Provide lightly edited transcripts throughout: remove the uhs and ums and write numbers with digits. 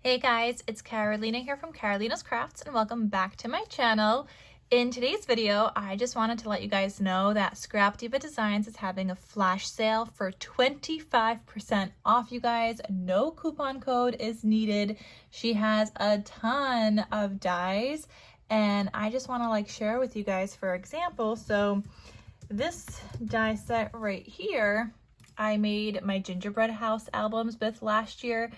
Hey guys, it's Carolina here from KarolinasKrafts and welcome back to my channel. In today's video, I just wanted to let you guys know that Scrap Diva Designs is having a flash sale for 25% off, you guys. No coupon code is needed. She has a ton of dies and I just want to share with you guys, for example. So this die set right here, I made my gingerbread house albums with last year.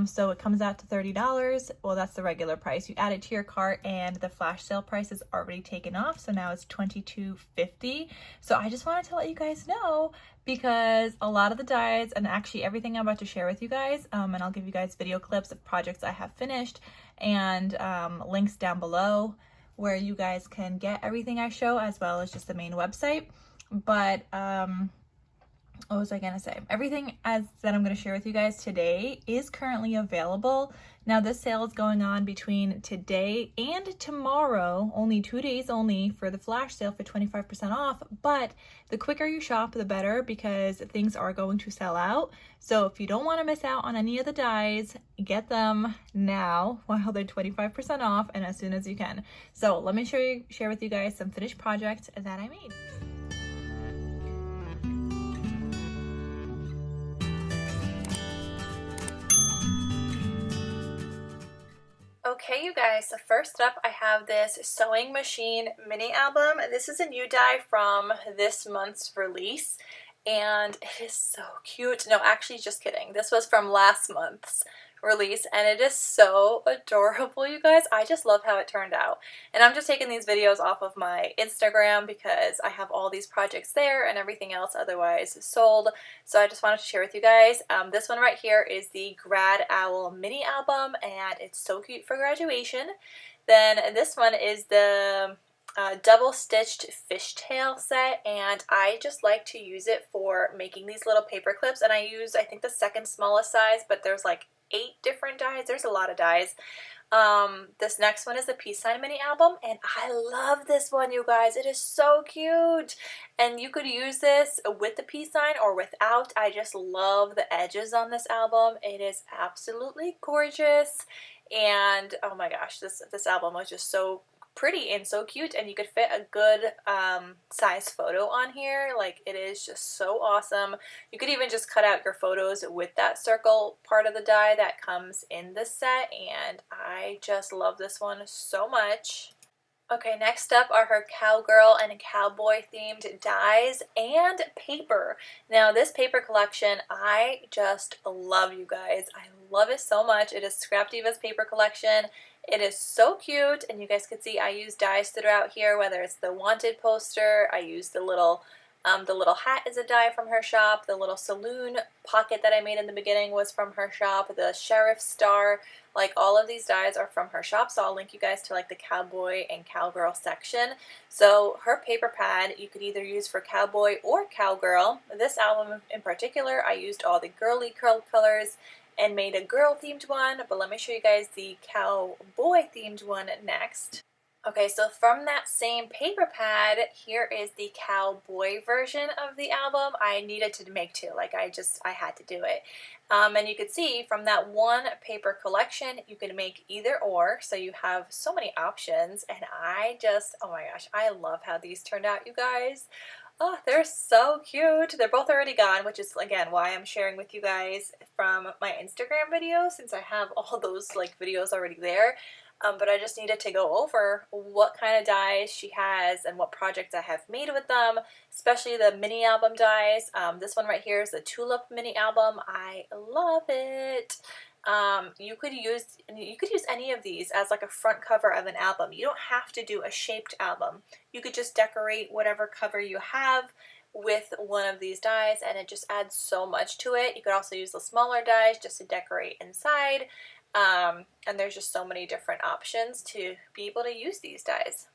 So it comes out to $30. Well, that's the regular price. You add it to your cart and the flash sale price is already taken off. So now it's $22.50. So I just wanted to let you guys know because a lot of the dies and actually everything I'm about to share with you guys, and I'll give you guys video clips of projects I have finished and links down below where you guys can get everything I show as well as just the main website. But what was I gonna say? Everything that I'm gonna share with you guys today is currently available. Now this sale is going on between today and tomorrow, only 2 days only for the flash sale for 25% off. But the quicker you shop, the better, because things are going to sell out. So if you don't want to miss out on any of the dies, get them now while they're 25% off and as soon as you can. So let me share with you guys some finished projects that I made. Okay, you guys, so first up I have this sewing machine mini album. This is a new die from this month's release and it is so cute. No, actually, just kidding. This was from last month's release and it is so adorable, you guys. I just love how it turned out. And I'm just taking these videos off of my Instagram because I have all these projects there and everything else otherwise sold. So I just wanted to share with you guys. This one right here is the Grad Owl mini album and it's so cute for graduation. Then this one is the double stitched fishtail set, and I just like to use it for making these little paper clips, and I use, I think, the second smallest size, but there's like 8 different dies. There's a lot of dies. This next one is the peace sign mini album, and I love this one, you guys. It is so cute, and you could use this with the peace sign or without. I just love the edges on this album. It is absolutely gorgeous, and oh my gosh, this album was just so pretty and so cute, and you could fit a good size photo on here. Like, it is just so awesome. You could even just cut out your photos with that circle part of the die that comes in this set, and I just love this one so much. Okay, next up are her cowgirl and cowboy themed dies and paper. Now this paper collection, I just love, you guys. I love it so much. It is Scrap Diva's paper collection. It is so cute, and you guys can see I use dies throughout here, whether it's the wanted poster, I use the little hat is a die from her shop, the little saloon pocket that I made in the beginning was from her shop, the sheriff star, like all of these dies are from her shop, so I'll link you guys to like the cowboy and cowgirl section. So her paper pad you could either use for cowboy or cowgirl. This album in particular, I used all the girly curl colors and made a girl themed one, but let me show you guys the cowboy themed one next. Okay, so from that same paper pad, here is the cowboy version of the album. I needed to make 2, like I had to do it. And you could see from that one paper collection, you can make either or, so you have so many options, and I just, oh my gosh, I love how these turned out, you guys. Oh, they're so cute. They're both already gone, which is, again, why I'm sharing with you guys from my Instagram video, since I have all those like videos already there. But I just needed to go over what kind of dies she has and what projects I have made with them, especially the mini album dies. This one right here is the Tulip mini album. I love it. You could use any of these as like a front cover of an album. You don't have to do a shaped album. You could just decorate whatever cover you have with one of these dies, and it just adds so much to it. You could also use the smaller dies just to decorate inside. And there's just so many different options to be able to use these dies.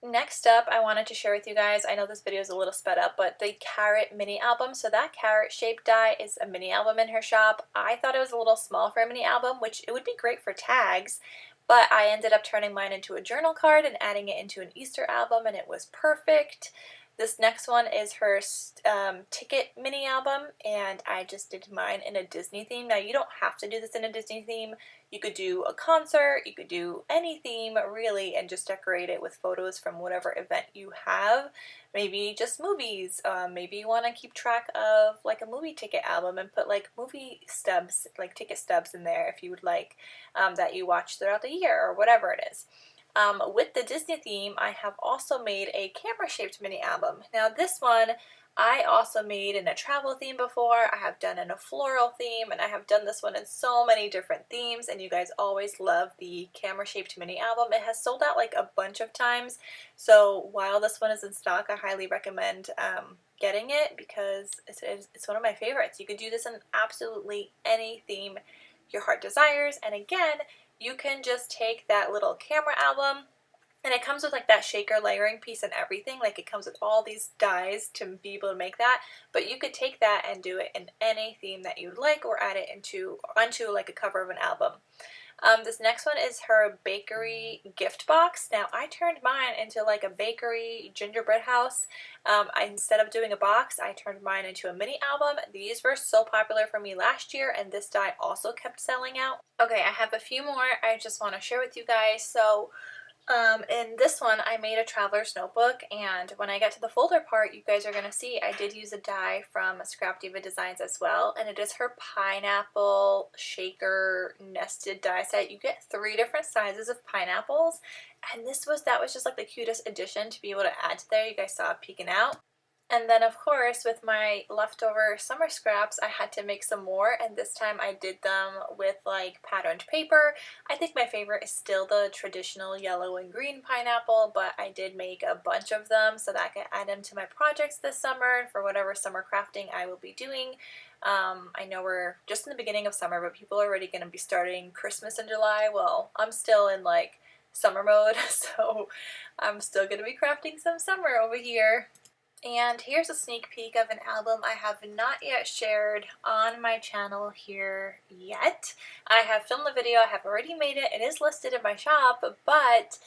Next up, I wanted to share with you guys, I know this video is a little sped up, but the carrot mini album. So that carrot shaped die is a mini album in her shop. I thought it was a little small for a mini album, which it would be great for tags, but I ended up turning mine into a journal card and adding it into an Easter album, and it was perfect. This next one is her ticket mini album, and I just did mine in a Disney theme. Now, you don't have to do this in a Disney theme. You could do a concert, you could do any theme really, and just decorate it with photos from whatever event you have. Maybe just movies. Maybe you want to keep track of like a movie ticket album and put like movie stubs, like ticket stubs in there if you would like, that you watch throughout the year or whatever it is. With the Disney theme, I have also made a camera-shaped mini album. Now this one, I also made in a travel theme before, I have done in a floral theme, and I have done this one in so many different themes, and you guys always love the camera-shaped mini album. It has sold out like a bunch of times, so while this one is in stock, I highly recommend getting it because it's one of my favorites. You could do this in absolutely any theme your heart desires, and again, you can just take that little camera album, and it comes with like that shaker layering piece and everything. Like it comes with all these dies to be able to make that, but you could take that and do it in any theme that you'd like, or add it onto like a cover of an album. This next one is her bakery gift box. Now I turned mine into like a bakery gingerbread house. Instead of doing a box, I turned mine into a mini album. These were so popular for me last year, and this die also kept selling out. Okay, I have a few more I just want to share with you guys. So in this one, I made a traveler's notebook, and when I get to the folder part, you guys are going to see I did use a die from Scrap Diva Designs as well, and it is her pineapple shaker nested die set. You get 3 different sizes of pineapples, and that was just like the cutest addition to be able to add to there. You guys saw it peeking out. And then of course with my leftover summer scraps I had to make some more, and this time I did them with like patterned paper. I think my favorite is still the traditional yellow and green pineapple, but I did make a bunch of them so that I could add them to my projects this summer and for whatever summer crafting I will be doing. I know we're just in the beginning of summer, but people are already going to be starting Christmas in July. Well, I'm still in like summer mode, so I'm still going to be crafting some summer over here. And here's a sneak peek of an album I have not yet shared on my channel here yet. I have filmed the video, I have already made it, it is listed in my shop, but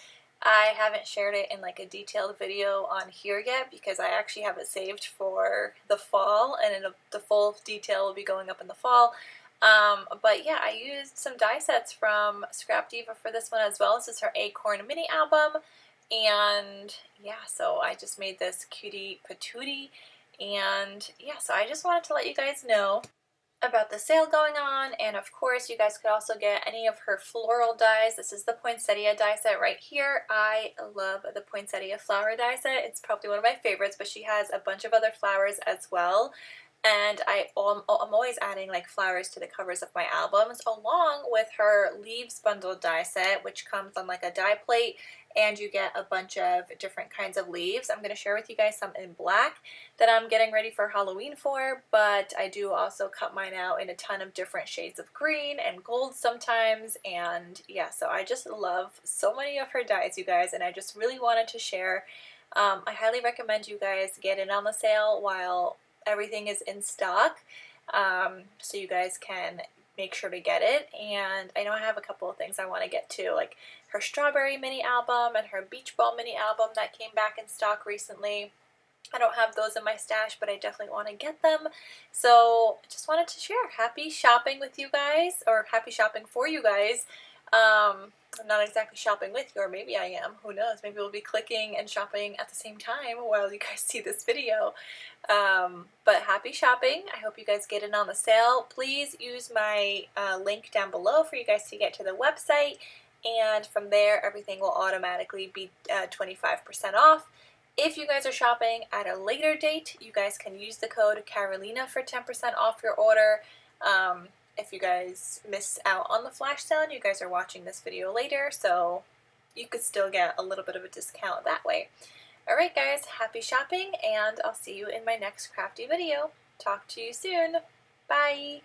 I haven't shared it in like a detailed video on here yet because I actually have it saved for the fall, and the full detail will be going up in the fall. But yeah, I used some die sets from Scrap Diva for this one as well. This is her Acorn mini album. And yeah, so I just made this cutie patootie, and yeah, so I just wanted to let you guys know about the sale going on, and of course you guys could also get any of her floral dies. This is the poinsettia die set right here. I love the poinsettia flower die set. It's probably one of my favorites, but she has a bunch of other flowers as well. And I'm always adding like flowers to the covers of my albums, along with her leaves bundle die set, which comes on like a die plate, and you get a bunch of different kinds of leaves. I'm going to share with you guys some in black that I'm getting ready for Halloween for, but I do also cut mine out in a ton of different shades of green and gold sometimes, and yeah, so I just love so many of her dies, you guys, and I just really wanted to share. I highly recommend you guys get in on the sale while everything is in stock, so you guys can make sure to get it. And I know I have a couple of things I want to get to, like her strawberry mini album and her beach ball mini album that came back in stock recently. I don't have those in my stash, but I definitely want to get them. So just wanted to share. Happy shopping with you guys, or happy shopping for you guys. I'm not exactly shopping with you, or maybe I am. Who knows? Maybe we'll be clicking and shopping at the same time while you guys see this video. But happy shopping. I hope you guys get in on the sale. Please use my link down below for you guys to get to the website, and from there everything will automatically be 25% off. If you guys are shopping at a later date, you guys can use the code Carolina for 10% off your order. If you guys miss out on the flash sale and you guys are watching this video later, so you could still get a little bit of a discount that way. Alright guys, happy shopping, and I'll see you in my next crafty video. Talk to you soon. Bye!